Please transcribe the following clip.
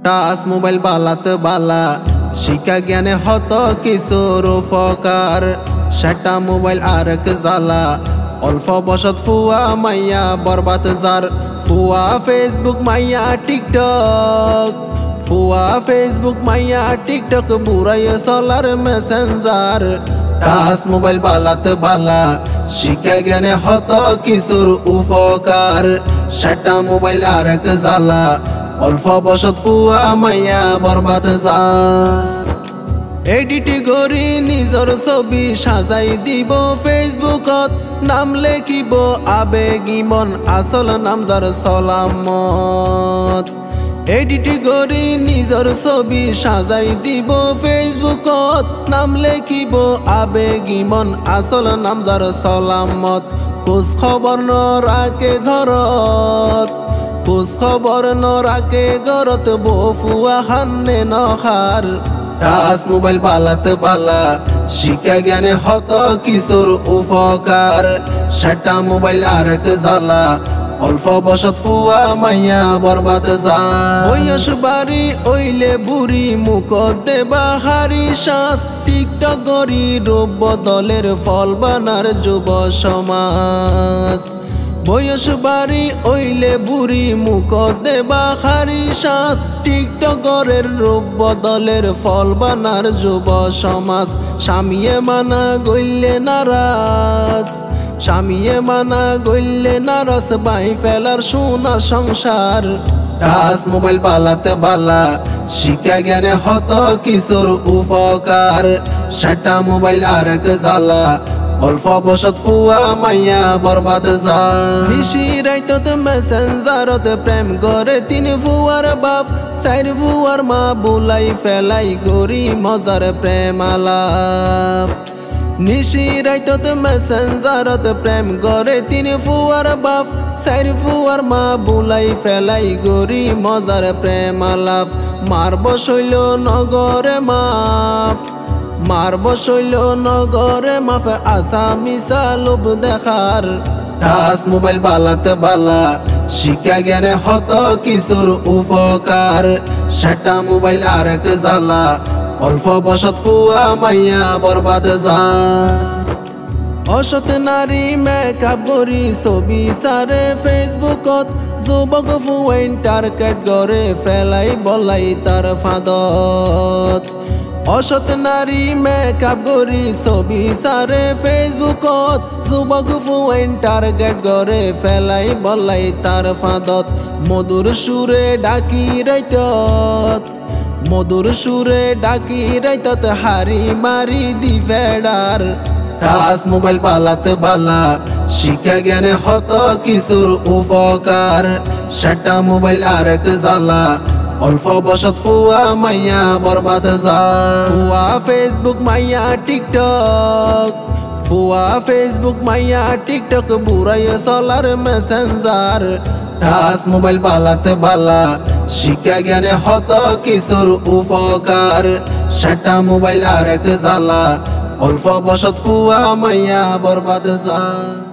Touch mobile বালাতে বালা শিক্ষা জ্ঞানে হত কিশোর উপকার সেটা মোবাইল আরেক জ্বালা অল্প বসত ফুয়া মাইয়া বরবাদ যার ফুয়া ফেসবুক মাইয়া টিকটক ফুয়া ফেসবুক মাইয়া টিকটক বুড়াইয়া চলার মেসেঞ্জার টাচ মোবাইল বালাতে বালা শিক্ষা জ্ঞানে হত কিশোর উপকার সেটা মোবাইল আরেক জ্বালা অল্প বসত ফুয়া মাইয়া বরবাদ যার এডিট করি নিজর ছবি সাজাই দিব ফেসবুকত নাম লেখিব আবেগী মন আসল নাম যার সলামত এডিট করি নিজর ছবি সাজাই দিব ফেসবুকত নাম লেখিব আবেগী মন আসল নাম যার সলামত খোঁজ খবর ন রাখে ঘরত খোঁজ খবর ন রাখে ঘরত বফুয়া হান্নে নখার টাচ মোবাইল বালাতে বালা শিক্ষা জ্ঞানে হত কিশোর উপকার সেটা মোবাইল আরেক জ্বালা অল্প বসত ফুয়া মাইয়া বরবাদ যায় বয়স বাড়ি ওইলে বুড়ি মুখ দেবা হারি শ্বাস টিকটক গরি রূপ বদলের ফল বানার যুব সমাজ বয়স বাড়ি ওইলে বুড়ি মুখ দেবা হারি শ্বাস টিকটকের রূপ বদলের ফল বানার যুব সমাজ স্বামীয়ে মানা গইলে নারাজ স্বামীয়ে মানা গইলে নারাজ বাই ফেলার সোনার সংসার টাচ মোবাইল বালাতে বালা শিক্ষা জ্ঞানে হত কিশোর উপকার সেটা মোবাইল আরেক জ্বালা অল্প বসত ফুয়া মাইয়া বরবাদ যায় নিশি রাইতত মেসেঞ্জারত প্রেম করে তিন ফুয়ার বাপ চার ফুয়ার মা বুলাই ফেলাই গরি মজার প্রেম আলাপ নিশি রাইতত মেসেঞ্জারত প্রেম করে তিন ফুয়ার বাপ চার ফুয়ার মা বুলাই ফেলাই গরি মজার প্রেম আলাপ মারব শৈল নগরে মাপ মারব শৈল নগরে মাফে আসামি সালুব দেখার টাচ মোবাইল বালাতে বালা শিক্ষা জ্ঞানে হত কিশোর উপকার সেটা মোবাইল আরেক জ্বালা অল্প বসত ফুয়া মাইয়া বরবাদ যায় অসৎ নারী মেকআপ করি ছবি সারে ফেসবুকত যুবক ফুয়াইন টার্গেট করে ফেলাই বলাই তার ফাঁদত অসৎ নারী মেকআপ করি ছবি সারে ফেসবুকত যুবক ফুয়াইন টার্গেট করে ফেলাই বলাই তার ফাঁদত মধুর সুরে ডাকি রাইতত মধুর সুরে ডাকি রাইতত হারি মারি দি ফেডার টাচ মোবাইল বালাতে বালা শিক্ষা জ্ঞানে হত কিশোর উপকার সেটা মোবাইল আরেক জ্বালা অল্প বসত ফুয়া মাইয়া বরবাদ যায় ফুয়া ফেসবুক মাইয়া টিকটক ফুয়া ফেসবুক মাইয়া টিকটক বুড়াইয়া চলার মেসেঞ্জার টাচ মোবাইল বালাতে বালা শিক্ষা জ্ঞানে হত কিশোর উপকার সেটা মোবাইল আরেক জ্বালা অল্প বসত ফুয়া মাইয়া বরবাদ যায়।